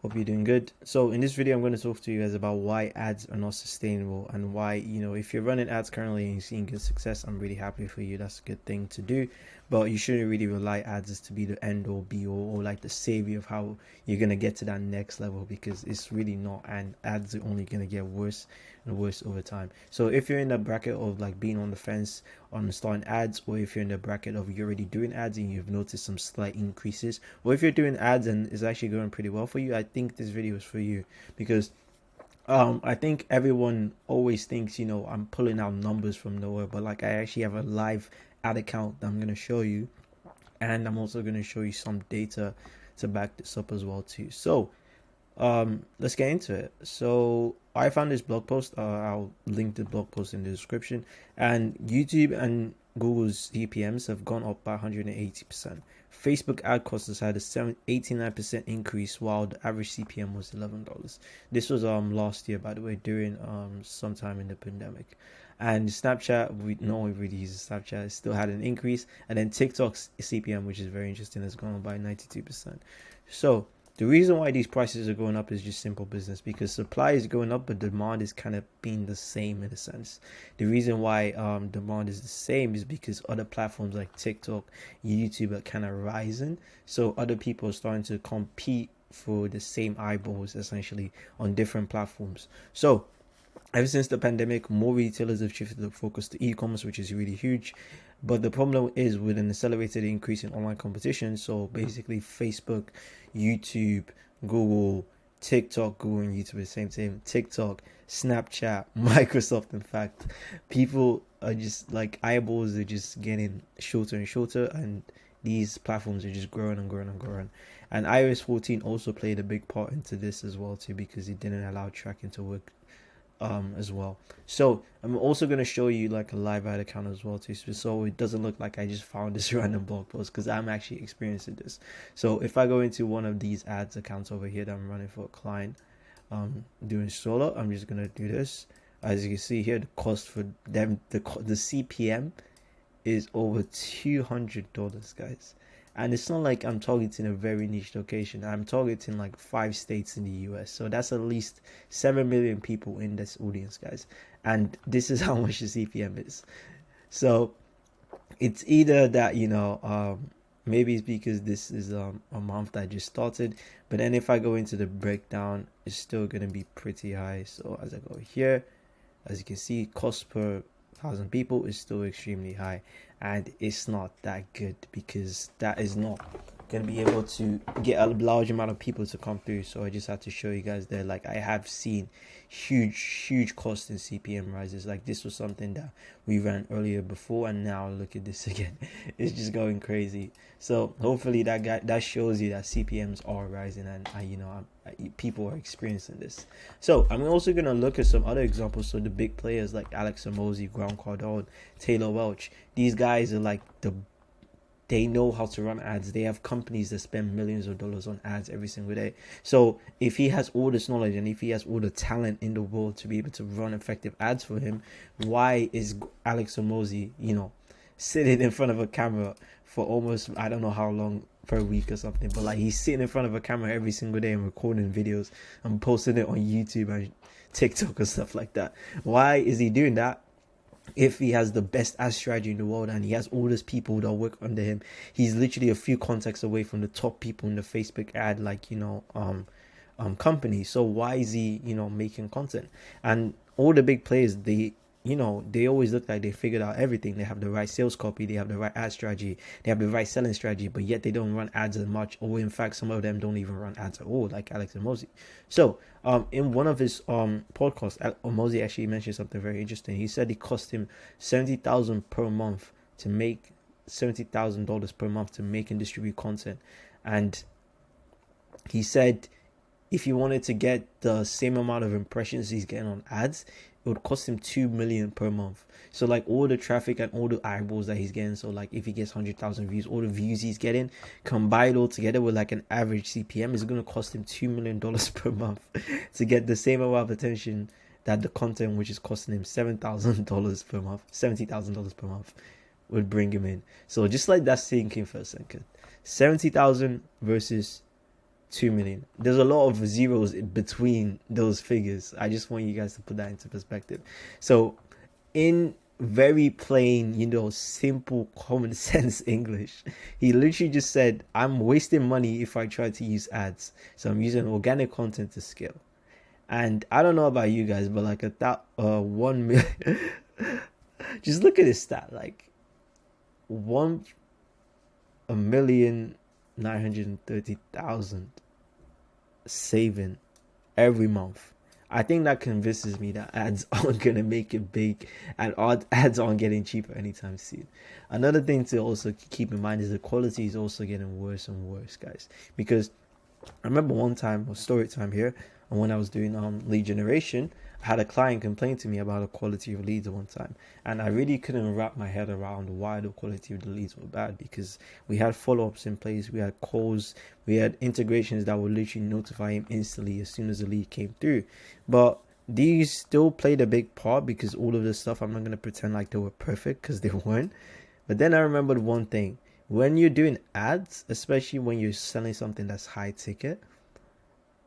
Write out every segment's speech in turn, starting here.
Hope you're doing good. So in this video, I'm going to talk to you guys about why ads are not sustainable and why, if you're running ads currently and you're seeing good success, I'm really happy for you. That's a good thing to do. But you shouldn't really rely ads as to be the end or be all or like the savior of how you're going to get to that next level, because it's really not. And ads are only going to get worse and worse over time. So if you're in the bracket of like being on the fence on starting ads, or if you're in the bracket of you're already doing ads and you've noticed some slight increases, or if you're doing ads and it's actually going pretty well for you, I think this video is for you. Because I think everyone always thinks, I'm pulling out numbers from nowhere, but like I actually have a live ad account that I'm going to show you, and I'm also going to show you some data to back this up as well too. So let's get into it. So I found this blog post. I'll link the blog post in the description. And YouTube and Google's CPMs have gone up by 180%. Facebook ad costs has had a 89% increase, while the average CPM was $11. This was last year, by the way, during sometime in the pandemic. And Snapchat, we know we really use Snapchat, it still had an increase. And then TikTok's CPM, which is very interesting, has gone up by 92%. So the reason why these prices are going up is just simple business, because supply is going up but demand is kind of being the same in a sense. The reason why demand is the same is because other platforms like TikTok, YouTube are kind of rising, so other people are starting to compete for the same eyeballs essentially on different platforms. So ever since the pandemic, more retailers have shifted the focus to e-commerce, which is really huge. But the problem is with an accelerated increase in online competition. So basically, Facebook, YouTube, Google, TikTok, Google and YouTube are the same thing. TikTok, Snapchat, Microsoft. In fact, people are just like eyeballs are just getting shorter and shorter, and these platforms are just growing and growing and growing. And iOS 14 also played a big part into this as well too, because it didn't allow tracking to work as well. So I'm also going to show you like a live ad account as well too, so it doesn't look like I just found this random blog post, because I'm actually experiencing this. So if I go into one of these ads accounts over here that I'm running for a client doing solo, I'm just going to do this. As you can see here, the cost for them, the CPM is over $200, guys. And it's not like I'm targeting a very niche location. I'm targeting like 5 states in the US. So that's at least 7 million people in this audience, guys. And this is how much the CPM is. So it's either that, maybe it's because this is a month that just started. But then if I go into the breakdown, it's still going to be pretty high. So as I go here, as you can see, cost per 1,000 people is still extremely high, and it's not that good, because that is not gonna be able to get a large amount of people to come through. So I just had to show you guys there. Like I have seen huge cost in CPM rises. Like this was something that we ran earlier before, and now look at this again. It's just going crazy. So hopefully that shows you that CPMs are rising, and people are experiencing this. So I'm also gonna look at some other examples. So the big players like Alex Hormozi, Grant Cardone, Taylor Welch, these guys are like they know how to run ads. They have companies that spend millions of dollars on ads every single day. So if he has all this knowledge and if he has all the talent in the world to be able to run effective ads for him, why is Alex Hormozi, sitting in front of a camera for almost, I don't know how long, per week or something, but like he's sitting in front of a camera every single day and recording videos and posting it on YouTube and TikTok and stuff like that? Why is he doing that? If he has the best ad strategy in the world and he has all these people that work under him, he's literally a few contacts away from the top people in the Facebook ad company. So why is he making content? And all the big players, they always look like they figured out everything. They have the right sales copy, they have the right ad strategy, they have the right selling strategy, but yet they don't run ads as much, or in fact some of them don't even run ads at all, like Alex Hormozi. So in one of his podcasts, Hormozi actually mentioned something very interesting. He said it cost him $70,000 per month to make $70,000 per month to make and distribute content. And he said if he wanted to get the same amount of impressions he's getting on ads, it would cost him 2 million per month. So like all the traffic and all the eyeballs that he's getting, so like if he gets 100,000 views, all the views he's getting combined all together with like an average CPM is going to cost him $2 million per month to get the same amount of attention that the content, which is costing him $7,000 per month, $70,000 per month, would bring him in. So just like that, sinking for a second. 70,000 versus 2 million. There's a lot of zeros in between those figures. I just want you guys to put that into perspective. So in very plain, simple common sense English, he literally just said, I'm wasting money if I try to use ads. So I'm using organic content to scale. And I don't know about you guys, but like at that 1 million, just look at this stat, like 1,930,000 saving every month. I think that convinces me that ads aren't gonna make it big, and ads aren't getting cheaper anytime soon. Another thing to also keep in mind is the quality is also getting worse and worse, guys. Because I remember one time, or story time here, and when I was doing lead generation, I had a client complain to me about the quality of leads one time, and I really couldn't wrap my head around why the quality of the leads were bad, because we had follow-ups in place, we had calls, we had integrations that would literally notify him instantly as soon as the lead came through. But these still played a big part, because all of this stuff, I'm not going to pretend like they were perfect, because they weren't. But then I remembered one thing: when you're doing ads, especially when you're selling something that's high ticket,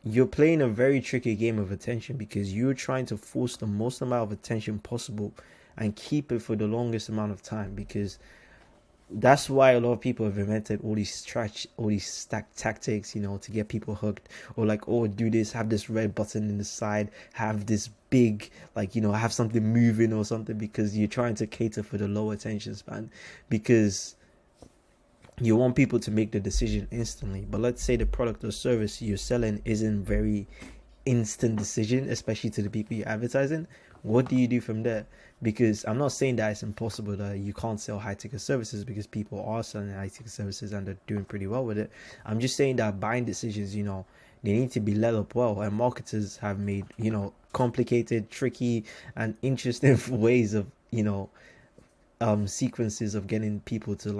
you're playing a very tricky game of attention, because you're trying to force the most amount of attention possible and keep it for the longest amount of time. Because that's why a lot of people have invented all these stack tactics, to get people hooked. Or like, oh, do this, have this red button in the side, have this big, like, have something moving or something, because you're trying to cater for the low attention span, because you want people to make the decision instantly. But let's say the product or service you're selling isn't very instant decision, especially to the people you're advertising. What do you do from there? Because I'm not saying that it's impossible that you can't sell high ticket services, because people are selling high ticket services and they're doing pretty well with it. I'm just saying that buying decisions, they need to be led up well, and marketers have made, complicated, tricky, and interesting ways of, sequences of getting people to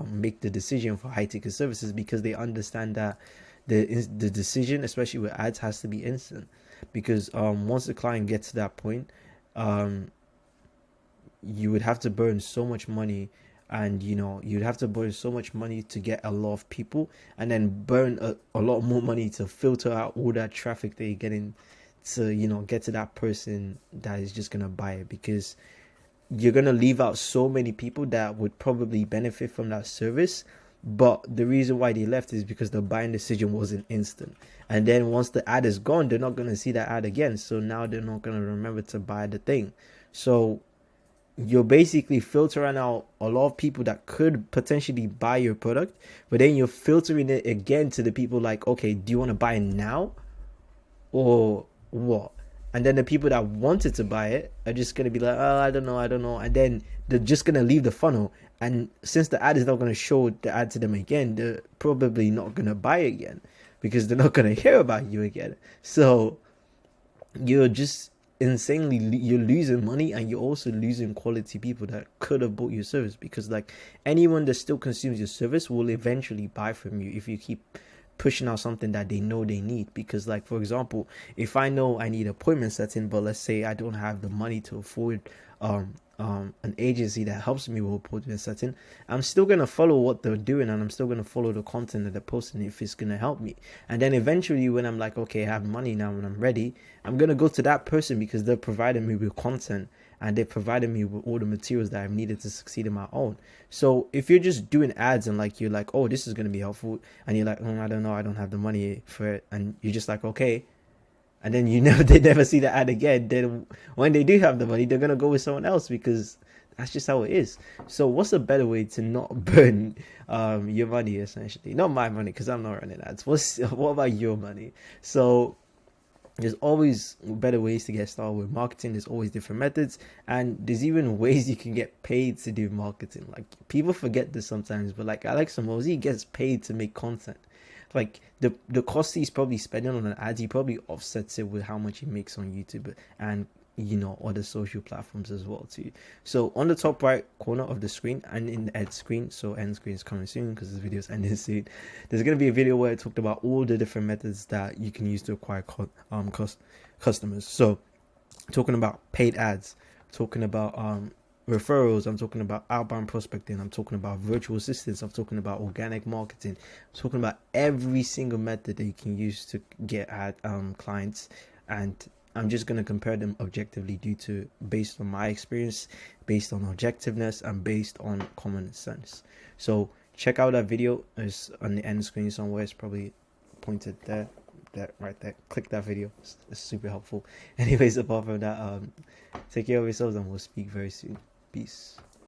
make the decision for high ticket services, because they understand that the decision, especially with ads, has to be instant. Because once the client gets to that point, you would have to burn so much money, and you'd have to burn so much money to get a lot of people, and then burn a lot more money to filter out all that traffic that you're getting to get to that person that is just gonna buy it. Because you're going to leave out so many people that would probably benefit from that service. But the reason why they left is because the buying decision wasn't instant. And then once the ad is gone, they're not going to see that ad again. So now they're not going to remember to buy the thing. So you're basically filtering out a lot of people that could potentially buy your product. But then you're filtering it again to the people like, okay, do you want to buy now or what? And then the people that wanted to buy it are just going to be like, oh, I don't know. And then they're just going to leave the funnel. And since the ad is not going to show the ad to them again, they're probably not going to buy again, because they're not going to hear about you again. So you're just you're losing money, and you're also losing quality people that could have bought your service. Because like anyone that still consumes your service will eventually buy from you if you keep pushing out something that they know they need. Because like, for example, if I know I need appointment setting, but let's say I don't have the money to afford an agency that helps me with appointment setting, I'm still going to follow what they're doing, and I'm still going to follow the content that they're posting if it's going to help me. And then eventually, when I'm like, okay, I have money now and I'm ready, I'm going to go to that person, because they're providing me with content, and they provided me with all the materials that I've needed to succeed in my own. So if you're just doing ads and like you're like, oh, this is gonna be helpful, and you're like, I don't know, I don't have the money for it, and you're just like, okay, and then they never see the ad again. Then when they do have the money, they're gonna go with someone else, because that's just how it is. So what's a better way to not burn your money, essentially? Not my money, because I'm not running ads. What about your money? So there's always better ways to get started with marketing. There's always different methods, and there's even ways you can get paid to do marketing. Like, people forget this sometimes, but like Alex Hormozi gets paid to make content. Like the cost he's probably spending on an ad, he probably offsets it with how much he makes on YouTube and other social platforms as well too. So on the top right corner of the screen, and in the end screen, so end screen is coming soon because this video is ending soon, there's going to be a video where I talked about all the different methods that you can use to acquire customers. So talking about paid ads, talking about referrals, I'm talking about outbound prospecting, I'm talking about virtual assistants, I'm talking about organic marketing, I'm talking about every single method that you can use to get at clients. And I'm just going to compare them objectively based on my experience, based on objectiveness, and based on common sense. So check out that video. It's on the end screen somewhere. It's probably pointed there, that right there. Click that video. It's super helpful. Anyways, apart from that, take care of yourselves, and we'll speak very soon. Peace.